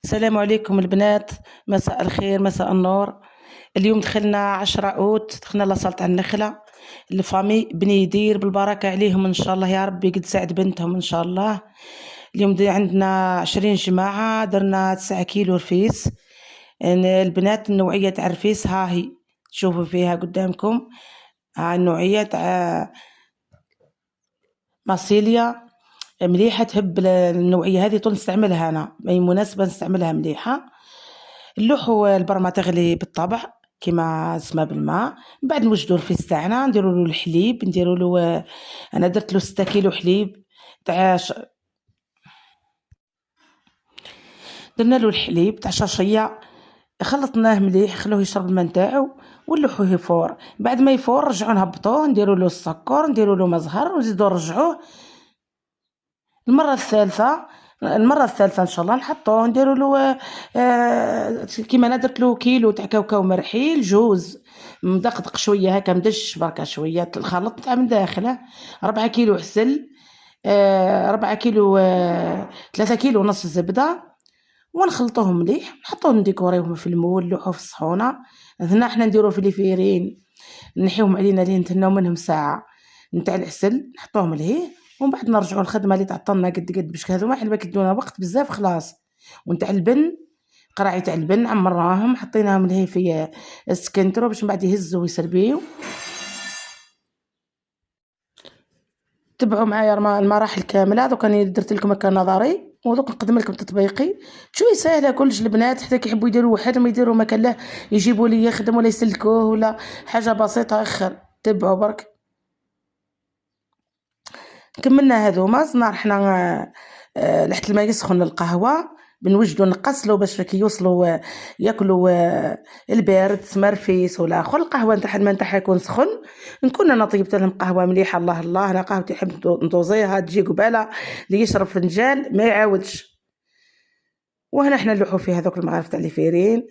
السلام عليكم البنات. مساء الخير، مساء النور. اليوم دخلنا 10 أوت، دخلنا لاصالة على النخلة. الفامي بني يدير بالبركة عليهم إن شاء الله، يا ربي قد ساعد بنتهم إن شاء الله. اليوم دي عندنا 20 جماعة، درنا 9 كيلو رفيس. البنات النوعية تاع الرفيس ها هي تشوفوا فيها قدامكم. ها النوعية تاع ماسيليا، مليحة، تهب النوعية هذه طول نستعملها أنا، أي مناسبة نستعملها مليحة. نلوحو البرمة تغلي بالطبع كيما سما بالماء، من بعد نوجدو الرفيس تاعنا، نديرولو الحليب، نديرولو انا درتلو 6 كيلو حليب تاع درنالو الحليب تاع شاشية، خلطناه مليح، خلوه يشرب الماء نتاعو ونلوحوه يفور. بعد ما يفور نرجعو نهبطوه، نديرولو السكر، نديرولو ما زهر، ونزيدو نرجعوه المرة الثالثة إن شاء الله نحطوه، نديرولو كيما أنا درتلو كيلو تاع كاوكاو مرحيل، جوز مدقدق شوية هكا، مدش بركة شوية الخلط تاع من داخله. 4 كيلو عسل، 4 كيلو 3 كيلو ونص زبدة، ونخلطوهم مليح، نحطوهم نديكوريوهم في المول، نلوحوه في الصحونة. هنا حنا نديرو في ليفيرين، نحيوهم علينا لين نتهناو منهم ساعة نتاع العسل، نحطوهم لهيه، ومن بعد نرجعوا الخدمه اللي تعطلنا قد قد، باش هذوما حلبك يدونا وقت بزاف خلاص. ونتاع البن، قراعي تاع البن عمرناهم، حطيناهم لهيه في السكنترو باش من بعد يهزوا ويسربيو. تبعوا معايا المراحل كامله. دوك راني درت لكم هكا نظري، ودوك نقدم لكم تطبيقي. شويه ساهله كلش، البنات حتى كيحبوا يديروا واحد ما يديروا مكان له يجيبوا لي يخدم ولا يسلكوه ولا حاجه بسيطه اخر. تبعوا برك. كملنا هذوما، صنع حنا لحت الماء يسخن للقهوة، بنوجدو نقصلو باش كي يوصلوا ياكلوا البارد سمرفيس ولا اخر. القهوة نتاع الماء نتاعها يكون سخن، نكون انا طيبت لهم قهوة مليحة. الله الله، انا قهوتي نحب ندوزيها تجي قبالة اللي يشرب فنجان ما يعاودش. وهنا حنا نلوحو فيه هذوك المغارف تاع ليفيرين.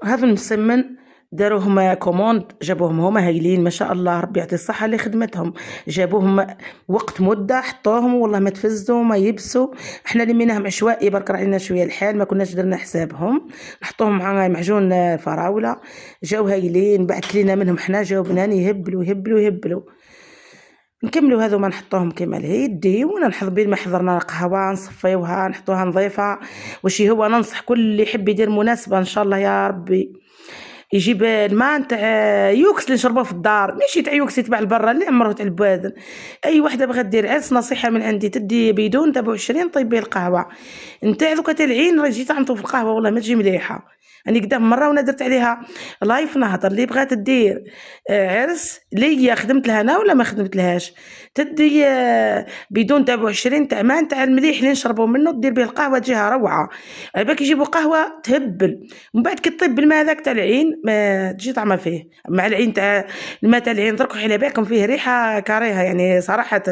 هذا المسمن داروهم كوموند، جابوهم هما هايلين ما شاء الله، ربي يعطي الصحة اللي خدمتهم. جابوهم وقت مدة، حطوهم والله ما تفزوا ما يبسوا. احنا لميناهم عشوائي برك، علينا شوية الحال، ما كناش درنا حسابهم. نحطوهم مع معجون فراولة، جاو هايلين. بعد كلينا منهم حنا، جاو بنان يهبلوا يهبلوا يهبلوا. نكملوا هذو ما نحطوهم كيما الهيدي، وانا نحضر بين ما حضرنا قهوه نصفيوها نحطوها نظيفه. وشي هو ننصح كل اللي يحب يدير مناسبه ان شاء الله يا ربي يجيب الماء نتاع يوكس اللي نشربوه في الدار، ماشي تاع يوكس يتباع لبرا اللي عمره تاع البوادن. اي وحده بغات دير عرس، نصيحه من عندي، تدي بيدون تاع 20 طيب به القهوه نتاع دوكا تاع العين، راه جيت عنطو في القهوه والله ما تجي مليحه. راني قدام مره وانا درت عليها لايف نهضر، اللي بغات دير عرس ليا خدمت لها انا ولا ما خدمت لهاش، تدي بدون تاع 20 تاع ماء تاع المليح اللي نشربوا منه، دير به القهوه تجيها روعه. عباك يجيبوا قهوه تهبل، ومن بعد كي طيب بالماء هذاك تاع العين ما تجي طعمه فيه مع العين تاع الماء تاع العين، درك على بالكم فيه ريحه كاريها يعني صراحه.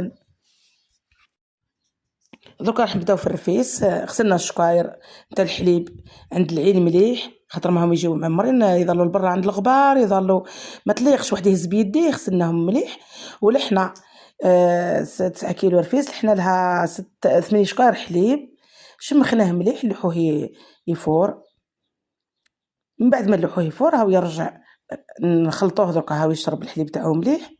درك راح نبداو في الرفيس. غسلنا الشكاير نتاع الحليب عند العين مليح، خاطر ماهم يجيو معمرين يظلوا لبرا عند الغبار، يظلوا ما تليقش واحد يهز بيديه. غسلناهم مليح ولحنا 9 كيلو رفيس، لحنا لها 8 شكاير حليب، شمخناه مليح، نلوحوه يفور. من بعد ما نلوحوه يفور هاو يرجع نخلطوه، دركا هاو يشرب الحليب تاعو مليح.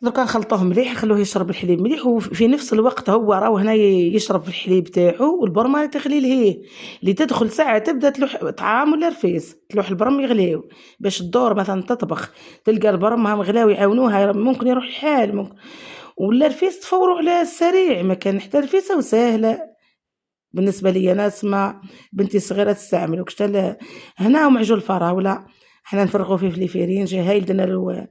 دركا نخلطوه مليح، نخلوه يشرب الحليب مليح، وفي نفس الوقت هو راهو هنا يشرب الحليب تاعو، والبرمه تغلي لهيه اللي تدخل ساعه تبدا تلوح طعام ولا رفيس، تلوح البرم يغليو باش الدور مثلا تطبخ تلقى البرم هم غلاو يعاونوها، ممكن يروح الحال ممكن. ولا رفيس تفوروا على السريع، ما كان حتى رفيسه وسهله بالنسبه لي انا. اسمع بنتي الصغيره تستعمل وكشتا هنا ومعجون الفراوله، حنا نفرغوا فيه في ليفيرين جا هايل، درنا له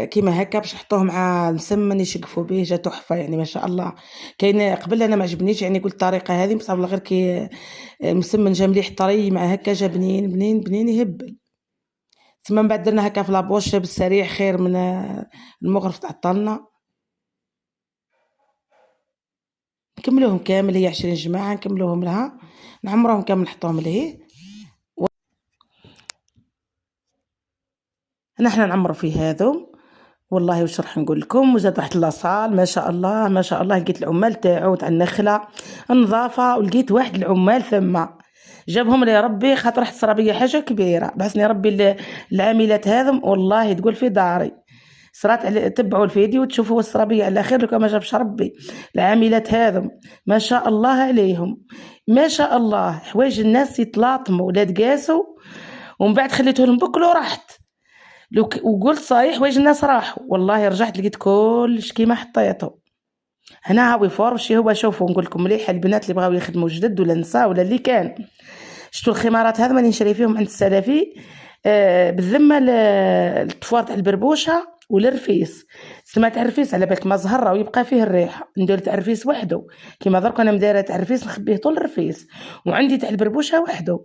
كيما هكا باش نحطوه مع مسمن يشقفوا به، جا تحفه يعني ما شاء الله. كاين قبل انا ما عجبنيش يعني، قلت الطريقه هذه بصح غير كي مسمن جا مليح طري مع هكا، جا بنين بنين بنين يهبل. ثم من بعد درنا هكا في لابوش بالسريع خير من المغرف تعطلنا. نكملوهم كامل، هي 20 جماعه نكملوهم لها، نعمروهم كامل نحطوهم لهيه. احنا نعمروا في هذو. والله واش راح نقول لكم، وزاد واحد لاصال ما شاء الله ما شاء الله، لقيت العمال تاعو تاع النخله النظافه، ولقيت واحد العمال ثم جابهم لي ربي، خاطر واحد السرابيه حاجه كبيره بحسني ربي. العاملات هذم والله تقول في داري صرات تبعوا الفيديو وتشوفوا السرابيه على خير لو ما جابش ربي. العاملات هذم ما شاء الله عليهم ما شاء الله، حوايج الناس يتلاطموا ولا تقاسوا، ومن بعد خليته لهم بكل ورحت وقلت صحيح واش الناس راحوا، والله رجعت لقيت كلش كيما حطيته. هنا هاوي فورشي هو. شوفوا نقول لكم مليح البنات اللي بغاو يخدموا جدد ولا نساء ولا اللي كان، شتو الخمارات هذا ماني نشري فيهم عند السلفي بالذمه الطفوار تاع البربوشه والرفيس. سمعت عرفيس على بالك ما زهر ويبقى فيه الريحه، ندير تاع الرفيس وحده كيما درك انا مدايره تاع الرفيس نخبيه طول الرفيس، وعندي تاع البربوشه وحده.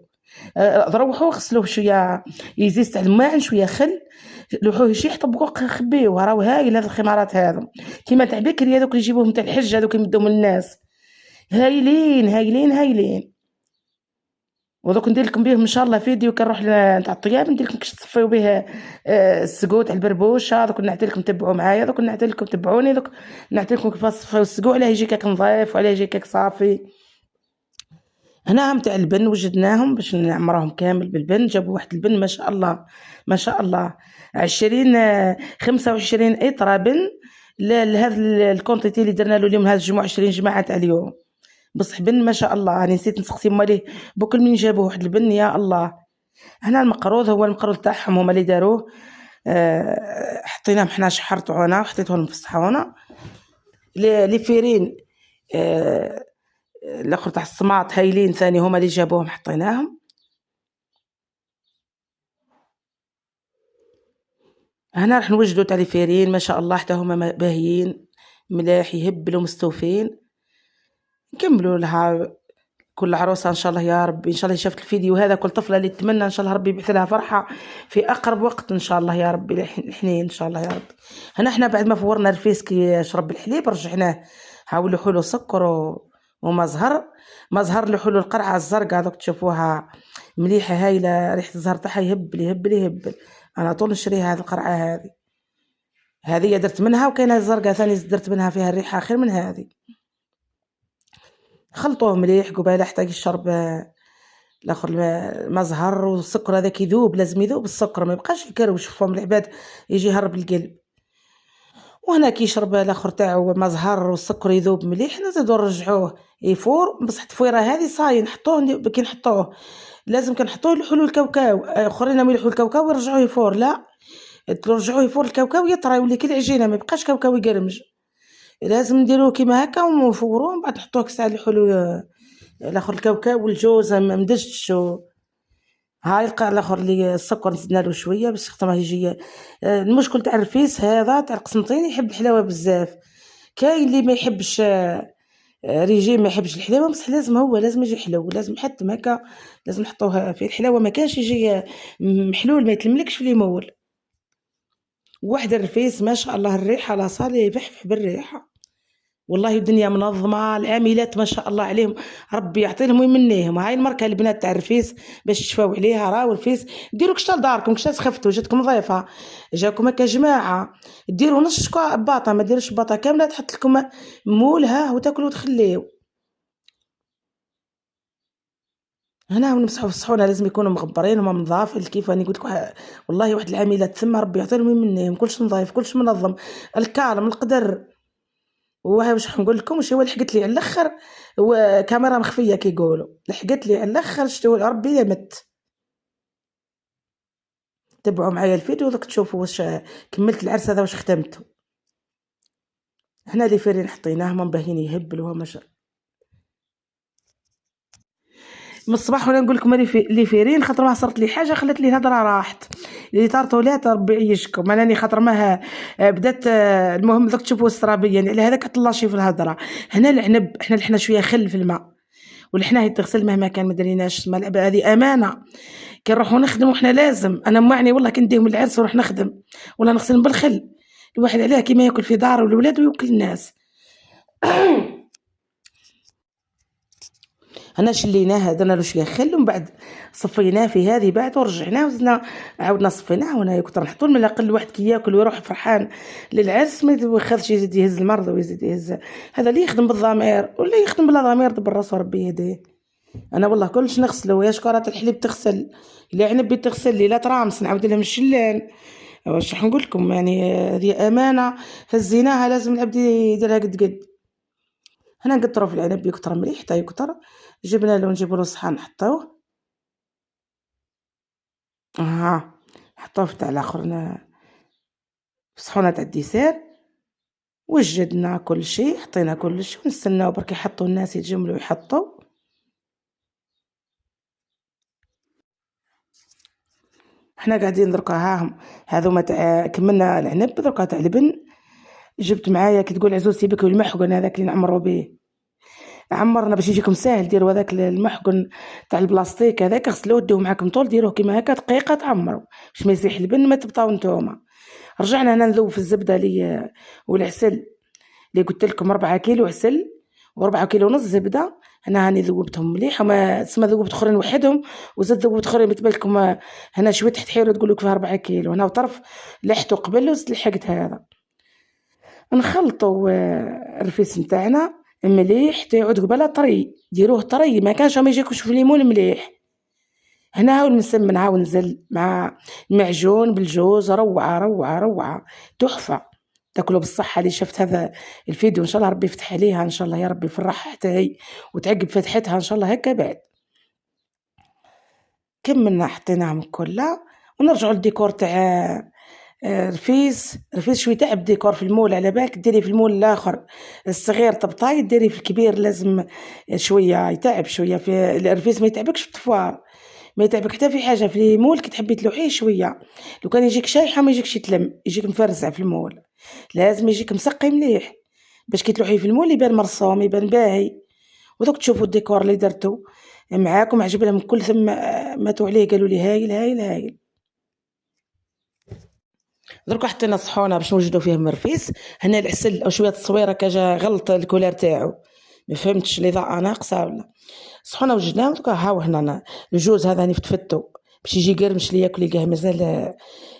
روحوا غسلوه شويه يزيد تاع الماء شويه خل، لوحوه شي طبقوه خبيوه. راهو هايل هاد الخمارات هذا كيما تاع بكري، هذوك اللي يجيبوهم تاع الحج هذوك يمدوهم للناس، هايلين هايلين هايلين. ودوك ندير لكم بهم ان شاء الله فيديو كنروح تاع الطياب، ندير لكم كيفاش تصفيو به السقو تاع البربوشه. دوك نعطي لكم تبعوا معايا، دوك نعطي لكم تبعوني، دوك نعطي لكم كيفاش تصفيو السقو علاه يجي كاك نظيف وعلاه يجي كاك صافي. هنا هم تاع البن وجدناهم باش نعمرهم كامل بالبن. جابوا واحد البن ما شاء الله ما شاء الله 20 25 اطره بن لهذا الكونتيتي اللي درنا له اليوم، هذا الجمعه 20 جماعه تاع اليوم. بصح بن ما شاء الله. انا نسيت نسقسي ماليه بكل من جابوا واحد البن يا الله. هنا المقروض هو المقروض تاعهم هما اللي داروه. حطيناه حنا شحرطونا وحطيته لهم في الصحونه. لي فيرين الاخر تاع الصماط هايلين ثاني هما اللي جابوهم حطيناهم. هنا راح نوجدوا تاع لي فيرين ما شاء الله حتى هما باهيين ملاح يهبلوا مستوفين. نكملوا لها كل عروسه ان شاء الله يا ربي، ان شاء الله شافت الفيديو هذا كل طفله اللي تتمنى ان شاء الله ربي يبعث لها فرحه في اقرب وقت ان شاء الله يا ربي. الحنين ان شاء الله يا ربي. هنا احنا بعد ما فورنا الرفيس كي يشرب الحليب رجعناه حاولوا حلو سكر ومزهر مزهر لحلو القرعه الزرقاء دوك تشوفوها مليحه هايله، ريحه الزهر تاعها يهبل يهبل يهبل. انا طول نشريها هذه القرعه هذه درت منها، وكاينه الزرقاء ثاني درت منها فيها الريحه خير من هذه. خلطوه مليح قبيله حتى يشرب الاخر المزهر، والسكر هذاك يذوب لازم يذوب السكر ما يبقاش يكروش فم العباد يجي يهرب القلب. وهنا كي يشرب الاخر تاعو مزهر والسكر يذوب مليح نزيدو نرجعوه يفور. بصح التفويره هذه صاي نحطوه كي نحطوه لازم كنحطوه لحلو الكاوكاو، اخرين يلحوا الكاوكاو ويرجعوه يفور. لا ترجعوه يفور الكاوكاو يطرى يولي كي العجينه ما يبقاش كاوكاو يقرمج. لازم نديروه كيما هكا ونفوروه من بعد نحطوه كساع الحلو الاخر الكاوكاو والجوز مدجتش. هاي الاخر اللي السكر نزدنا له شويه باش خاطر ما يجي المشكل تاع الرفيس هذا تاع القسنطيني يحب الحلاوه بزاف. كاين اللي ما يحبش ريجيم ما يحبش الحلاوه، بصح لازم هو لازم يجي حلو، لازم حتى هكا لازم نحطوها في الحلاوه ما كانش يجي محلول ما يتلملكش في المول. واحد الرفيس ما شاء الله الريحه لا صالي يبحبح بالريحه. والله الدنيا منظمه، العاملات ما شاء الله عليهم ربي يعطي لهم ويمنيهم. هاي الماركه البنات تاع الرفيس باش تشفاو عليها. راهو الرفيس ديروا كشتا لداركم كشتا سخفتوا جاتكم ضيفه جاكم هكا جماعه ديروا نص باطه ما ديروش باطه كامله تحط لكم مولها وتاكلوا وتخليو. هنا ونمسحوا في الصحونه لازم يكونوا مغبرين وما منظاف كيف راني قلت لكم. والله واحد العاملات ثم ربي يعطي لهم ويمنيهم كلش نظيف كلش منظم الكالم القدر. واش نقول لكم واش هو لحقت لي على الاخر وكاميرا مخفيه كيقولوا لحقت لي على الاخر شتو ربي يمت. تبعوا معايا الفيديو دوك تشوفوا واش كملت العرس هذا واش ختمته. هنا لي فيرين حطيناهم مباهين يهبلوا ما شاء من الصباح وانا نقول لكم لي فيرين خاطر ما صرت لي حاجه خلت لي الهضره راحت. اللي طارطولات ربي يعيشكم انني خاطر ما بدات المهم دوك تشوفوا السرابيه يعني على هذاك طلاشي في الهضره. هنا العنب احنا لحنا شويه خل في الماء ولحنا يتغسل مهما كان ما دريناش الملعبه هذه امانه. كي نروحوا نخدموا احنا لازم انا معني والله كنديهم العرس ونروح نخدم ولا نغسل بالخل. الواحد عليه كيما ياكل في داره والولاد ويوكل الناس. هنا شليناه درنا له شويه خل، ومن بعد صفيناه في هذه بعد ورجعناه وزدنا عاودنا صفيناه. وهنا كنت نحطو الماء قل الواحد كي ياكل ويروح فرحان للعرس ما يخافش يزيد يهز المرض ويزيد يهز. هذا اللي يخدم بالضمير واللي يخدم بلا ضمير دبر راسو ربي يهديه. انا والله كلش نغسلو، يا شكارات الحليب تغسل، لا عنب تغسل لي، لا ترامس نعاود لهم الشلان. واش راح نقول لكم يعني هذه امانه هزيناها لازم العبد يديرها قد قد. هنا نقطرو في العنب يكتر مليح حتى يكتر، جبنا له نجيبو له صحان نحطوه. نحطوه في تاع الاخر في صحونه تاع الديسير، وجدنا كل شيء حطينا كل شيء ونستناو برك يحطوا الناس يتجملوا يحطوا. حنا قاعدين دركا هاهم هذوما تاع كملنا العنب دركا تاع البن. جبت معايا كي تقول عزوزتي بك المحقن هذاك اللي نعمرو به، عمرنا باش يجيكم ساهل ديروا هذاك المحقن تاع البلاستيك هذاك، غسلوه ديوه معاكم طول ديروه كيما هكا دقيقه تعمروا باش ما يسيح البن ما تبطاو نتوما. رجعنا هنا نذوب في الزبده لي والعسل اللي قلت لكم 4 كيلو عسل و4 كيلو ونص زبده. هنا هاني ذوبتهم مليح، وما تسمى ذوبت اخرين وحدهم وزاد ذوبت اخرين بتبان لكم هنا شويه تحيروا تقول لك فيها 4 كيلو. هنا وطرف لحته قبل وزدت لحقت هذا. نخلطوا الرفيس نتاعنا مليح حتى يعود قبالة طري، ديروه طري ما كانش ما يجيكوش في الليمون مليح. هنا هاو نسمن هاو نزل مع معجون بالجوز، روعة روعة روعة تحفة. تاكلوا بالصحة. اللي شفت هذا الفيديو ان شاء الله ربي يفتح عليها ان شاء الله، يا ربي يفرحها حتى هي وتعقب فتحتها ان شاء الله هكا بعد. كملنا حطيناهم كلها ونرجعوا للديكور تاع رفيس شويه تعب ديكور في المول، على بالك ديري في المول الاخر الصغير طبطاي، ديري في الكبير لازم شويه يتعب شويه. في الرفيس ما يتعبكش في الطفوار، ما يتعبك حتى في حاجه في المول كي تحبي تلوحيه شويه. لو كان يجيك شايحه ما يجيكش يتلم، يجيك مفرزع في المول، لازم يجيك مسقي مليح باش كي تلوحيه في المول يبان مرسوم يبان باهي. ودوك تشوفوا الديكور اللي درتو معاكم عجب لهم الكل، ثم ماتوا عليه قالوا لي هايل هايل هايل. دركا حطينا صحونه باش نوجدو فيه مرفيس. هنا العسل او شويه التصويره كجا غلط الكولير تاعو ما فهمتش الاضاءه ناقصه ولا. صحونه وجدناه دركا هاو هنا الجوز هذا فتفتو باش يجي قرمش اللي ياكل يلقاه مازال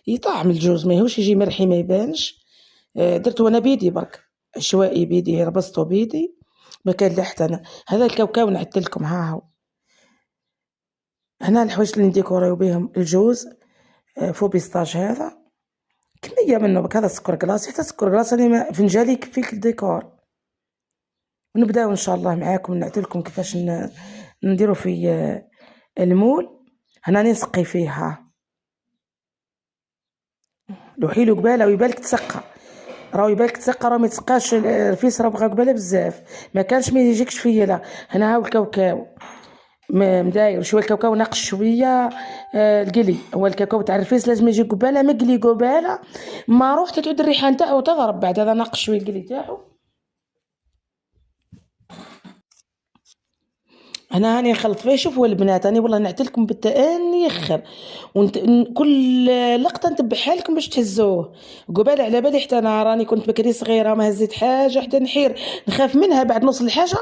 يطعم الجوز ما يهوش يجي مرحي ما يبانش. درتو انا بيدي برك عشوائي بيدي ربصتو بيدي ما كان لا حتى انا. هذا الكاوكاو نعدت لكم هاهو. هنا الحوايج اللي نديكوريو بهم الجوز فو بيستاج هذا كمية منه بك، هذا السكر كلاص حتى السكر كلاص اللي فنجالي يكفيك الديكور. ونبداو ان شاء الله معاكم نعطيلكم كيفاش نديرو في المول. هنا نسقي فيها لو حيلو قباله ويبالك تسقى، راهو يبالك تسقى راه ما يتسقاش الرفيس راه بغا قباله بزاف ما كانش ما يجيكش فيا. لا هنا هاو الكاوكاو مداير شويه الكاوكاو ناقص شويه القلي. هو الكاوكاو تاع الرفيس لازم يجي قباله مقلي قباله ما روح تعود الريحه نتاعو تضرب بعد. هذا ناقص شويه القلي تاعو. انا هاني نخلط فيه. شوفوا البنات اني والله نعتلكم بالتاني يخر كل لقطه نتبعها لكم باش تهزوه. قبال على بالي حتى انا راني كنت بكري صغيره ما هزيت حاجه حتى نحير نخاف منها بعد نوصل الحاجه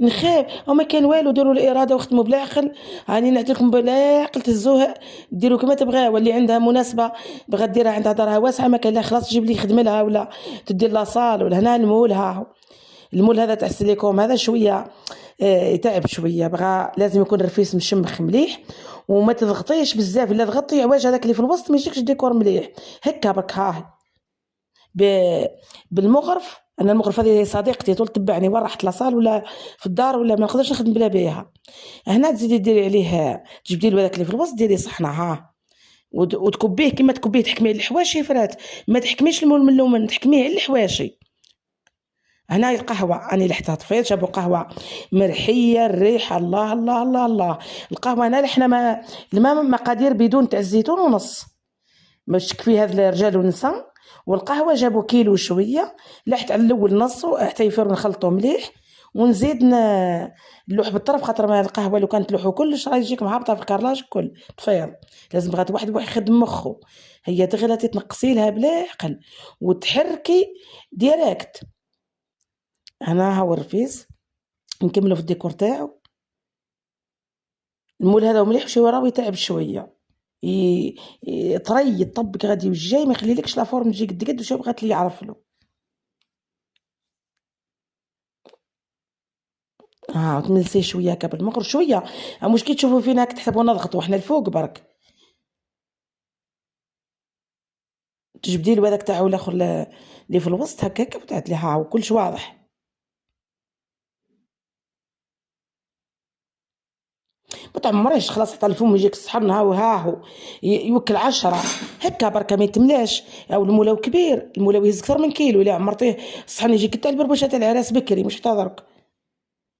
نخاف وما كان والو. ديروا الاراده واختموا بلا عقل. هاني نعتلكم بلا عقل تهزوها ديروا كما تبغاو. واللي عندها مناسبه بغا ديرها عندها دارها واسعه ما كان لا خلاص تجيب لي خدمه لها ولا تدير لاصال ولا. هنا المول ها المول هذا تاع السيليكون هذا شويه يتعب شويه بغا لازم يكون الرفيس مشمخ مليح وما تضغطيش بزاف. الا ضغطي عواج هذاك اللي في الوسط ما يجيكش الديكور مليح هكا برك. ها بالمغرف انا المغرف هذه صديقتي طول تبعني وين رحت لاصال ولا في الدار ولا ما نقدرش نخدم بلا بها. هنا تزيدي ديري عليه تجبدي له هذاك اللي في الوسط ديري صحنه ها وتكبيه كما تكبيه تحكميه الحواشي فرات ما تحكميش المول من اللومن تحكميه على الحواشي. هنا القهوة أنا لحتها طفيت جابوا قهوة مرحية الريحة الله الله الله الله. القهوة هنا احنا ما الماء مقادير بدون تاع الزيتون ونص باش تكفي هذا الرجال والنساء. والقهوة جابوا كيلو شوية لحت على الأول نصو حتى يفيرو نخلطو مليح ونزيد نلوح بالطرف خاطر ما القهوة لو كانت تلوحو كلش راه يجيك مهبطة في الكرلاج كل تفيض. لازم بغات واحد يخدم مخو. هي تغلى تنقصي لها بلا عقل وتحركي ديريكت. هنا هاو الرفيس نكملو في الديكور تاعو. المول هذا مليح شي وراه يتعب شويه، طري يطبق غادي والجاي ما يخليلكش لا فورم تجي قد قد وشي بغات لي يعرف له. تملسيه شويه هكا بالمغرب شويه، مش كي تشوفوا فينا هاك تحسبونا نضغطوا حنا الفوق برك. تجبدي له هذاك تاعو الاخر اللي في الوسط هكاك وتعدلي وكلش واضح. ما تعمريش خلاص حتى الفم يجيك الصحن ها هو يوكل 10 هكا بركه ما يتملاش. او المولاو كبير، المولاو يهز اكثر من كيلو، الا عمرتيه الصحن يجيك تاع البربوشه تاع العراس بكري مش حتى درك.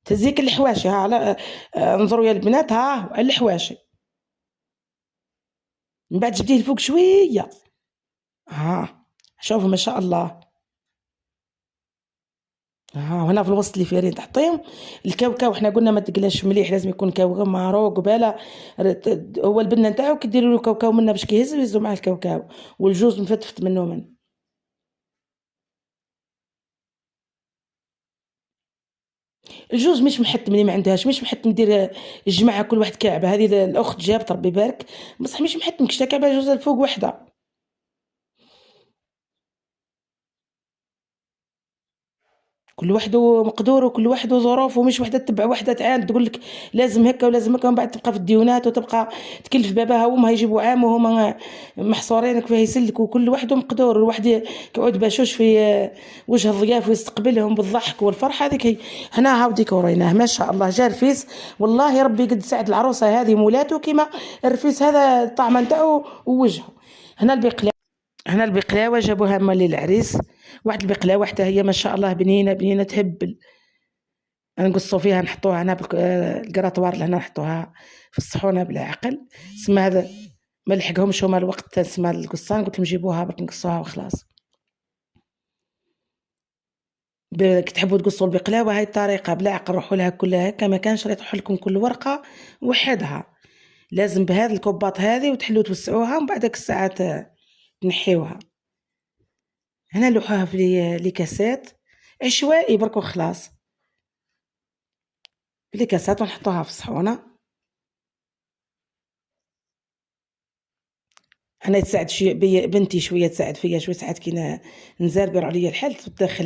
تهزيك الحواشي على انظروا يا البنات الحواشي، من بعد جبديه الفوق شويه. شوفوا ما شاء الله. وهنا في الوسط اللي فارين تحطيهم الكاوكاو. حنا قلنا ما تقلاش مليح، لازم يكون كاوكاو معروق قباله. هو البنه نتاعو كديروا له كاوكاو منه باش كيهز ويهزوا مع الكاوكاو، والجوز مفتفت منه الجوز مش محتم، اللي ما عندهاش مش محتم ندير الجماعه كل واحد كعبه. هذه الاخت جابت ربي يبارك، بصح مش محتم كشتا كعبه جوز الفوق وحده. كل واحد ومقدوره وكل واحد وظروفه، مش وحده تتبع وحده تعاند تقول لك لازم هكا ولازم هكا، ومن بعد تبقى في الديونات وتبقى تكلف باباها وامها يجيبوا عام وهما محصورينك فيها يسلك. وكل واحد ومقدور، الواحد يقعد باشوش في وجه الضياف ويستقبلهم بالضحك والفرحه. هذيك هنا هاو ديكوريناه ما شاء الله. جا رفيس والله ربي قد سعد العروسه هذه مولاته كيما الرفيس هذا الطعم نتاعو ووجهه. هنا البقلاوه، هنا البقلاوه جابوها هما للعريس، واحد البقلاوه حتى هي ما شاء الله بنينه بنينه تهبل. نقصوا فيها نحطوها هنا القراطوار لهنا نحطوها في الصحونه بلا عقل. سما هذا ما لحقهمش هما الوقت سما القصان، قلت لهم جيبوها برك نقصوها وخلاص. كي تحبوا تقصوا البقلاوه هاي الطريقه بلا عقل روحوا لها كلها هكا، ما كانش يطيح لكم كل ورقه وحدها. لازم بهذه الكوباط هذه وتحلوا توسعوها ومن بعد الساعات تنحيوها. هنا لوحوها في لي كاسات عشوائي برك وخلاص، في لي كاسات ونحطوها في الصحونه. انا تساعد شويه بنتي شويه تساعد فيا شويه، ساعات كي نزربر عليا الحال تدخل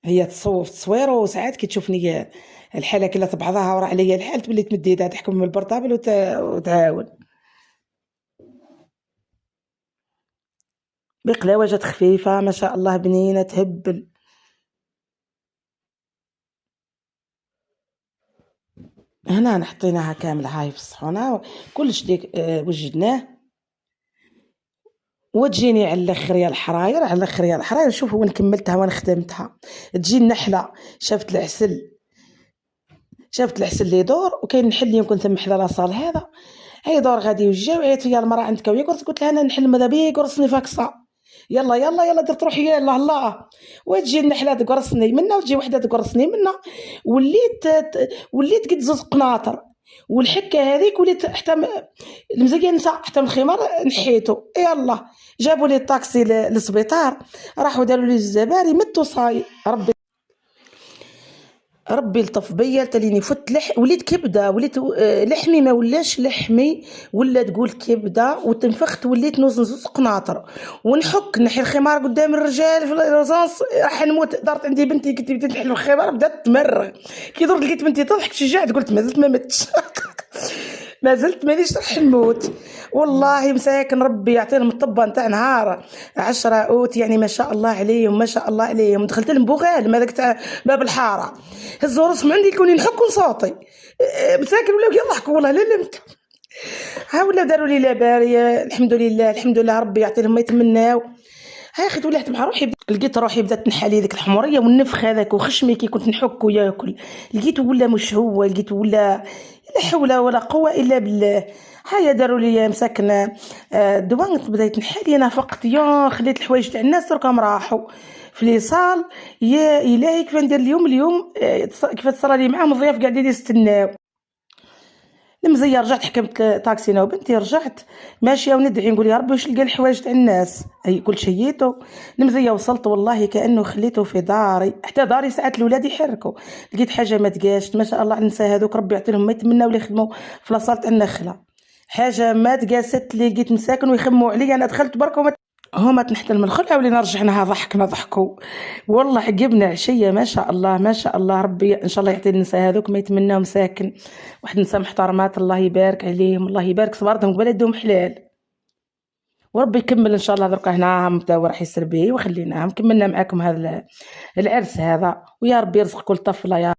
هي تصوف تصوير، وساعات كي تشوفني الحاله كلها بعضها ورا عليا الحال تولي تمد يدها تحكم من البرطابل وتعاون. بقلاوه جات خفيفه ما شاء الله بنينه تهبل. هنا حطيناها كامله هاي في الصحونه كلش ديك وجدناه. وتجيني على الاخر يا الحراير، على الاخر يا الحراير. شوفوا وين كملتها وين خدمتها. تجي النحله شافت العسل، شافت العسل اللي يدور وكاين نحل اللي يمكن ثم حدا لاصال هذا هي دور غادي وجا وعيت فيا المراه عندك ويا قلت لها انا نحل ماذا بيك قرصني فاكسه، يلا يلا يلا درت روحي يلا الله. وتجي النحله تقرصني منها وتجي وحده تقرصني منها، وليت قد زوج قناطر. والحكه هذيك وليت حتى المزيان نسى حتى الخمار نحيتو. يلا جابوا لي الطاكسي للسبيطار، راحوا داروا لي الزباري متو صاي. ربي لطف بيا تليني فت وليت كبده، وليت لحمي ما ولاش لحمي ولا تقول كبده، وتنفخت وليت نوز قناطر. ونحك نحي الخمار قدام الرجال في الرصاص راح نموت. دارت عندي بنتي قلت بديت نحي الخمار بدات تمرغ. كي درت لقيت بنتي تضحك شجعت قلت مازلت ما متش ما زلت مانيش راح نموت والله. مساكن ربي يعطيهم الطبه نتاع نهار 10 اوت يعني ما شاء الله عليهم ما شاء الله عليهم. دخلت لهم بوغال هذاك تاع باب الحاره، هزوا راسهم عندي يكوني نحكوا صوتي. مساكن ولاو يضحكوا والله لا لمت. ولا داروا لي لاباريه الحمد لله الحمد لله ربي يعطيهم ما يتمناو. هاي اخي ولات مع روحي لقيت روحي بدات نحالي ذيك الحموريه والنفخ هذاك وخشمي كي كنت نحك وياكل لقيته ولا مش هو، لقيت ولا لا حول ولا قوه الا بالله. هيا داروا لي مسكن دوان بديت نحالي نافقت يا خليت الحوايج تاع الناس دركم راحوا في لي صال. يا الهي كيف ندير اليوم كيف تصرى لي معاهم الضياف قاعدين يستناو. المزيه رجعت حكمت طاكسي انا وبنتي، رجعت ماشيه وندعي نقول يا ربي واش لقى الحوايج تاع الناس، هي كل شييتو. المزيه وصلت والله كانه خليته في داري، حتى داري ساعات الاولاد يحركوا، لقيت حاجه ما تقاش ما شاء الله على النساء هذوك ربي يعطي لهم ما يتمناو اللي يخدموا في لاصال تاع النخله، حاجه ما تقاست لي، لقيت مساكن ويخموا عليا، انا دخلت برك هما تنحت من الخلعه ولينا رجعناها ضحكنا ضحكوا، والله عقبنا عشيه ما شاء الله ما شاء الله. ربي ان شاء الله يعطي النساء هذوك ما يتمناو مساكن، واحد النساء محترمات الله يبارك عليهم، الله يبارك صبرتهم قبل يدهم حلال، وربي يكمل ان شاء الله. دركا هنا متاو راح يسر به وخليناهم كملنا معاكم هذا العرس هذا، ويا ربي يرزق كل طفله يا.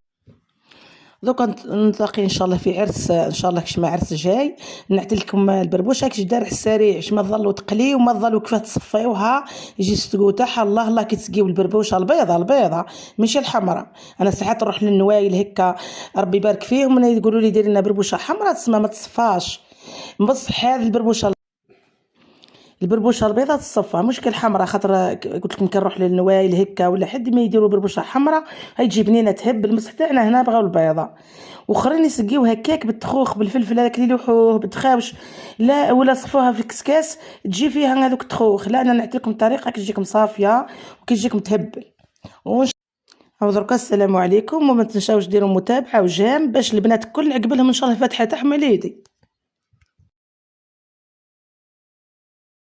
دوكا نتلاقي ان شاء الله في عرس ان شاء الله، كش ما عرس جاي نعطي لكم البربوشه كش دار السريع، كش ما تظلوا تقليو وما تظلوا كيف تصفيوها يجي السقو تاعها الله الله كي تسقيو البربوشه البيضه البيضه ماشي الحمراء. انا ساعات نروح للنوايل هكا ربي يبارك فيهم يقولوا لي ديري لنا بربوشه حمراء تسمى ما تصفاش، بصح هذه البربوشه البيضاء تصفى مشكل الحمراء، خاطر قلت لكم كي نروح للنوايل هكا ولا حد ما يديروا بربوشه حمراء هاي تجي بنينه تهب، المسح تاعنا هنا بغاو البيضاء، واخرين يسقيو هكاك بالتخوخ بالفلفل هذاك اللي يلوحوه بالتخاوش، لا ولا صفوها في كسكاس تجي فيها هذوك التخوخ، لا انا نعطيكم طريقه كي تجيكم صافيه وكي تجيكم تهبل. او دركا السلام عليكم، وما تنساوش ديروا متابعه وجام باش البنات الكل عقبلهم ان شاء الله فاتحه تحمل يدي.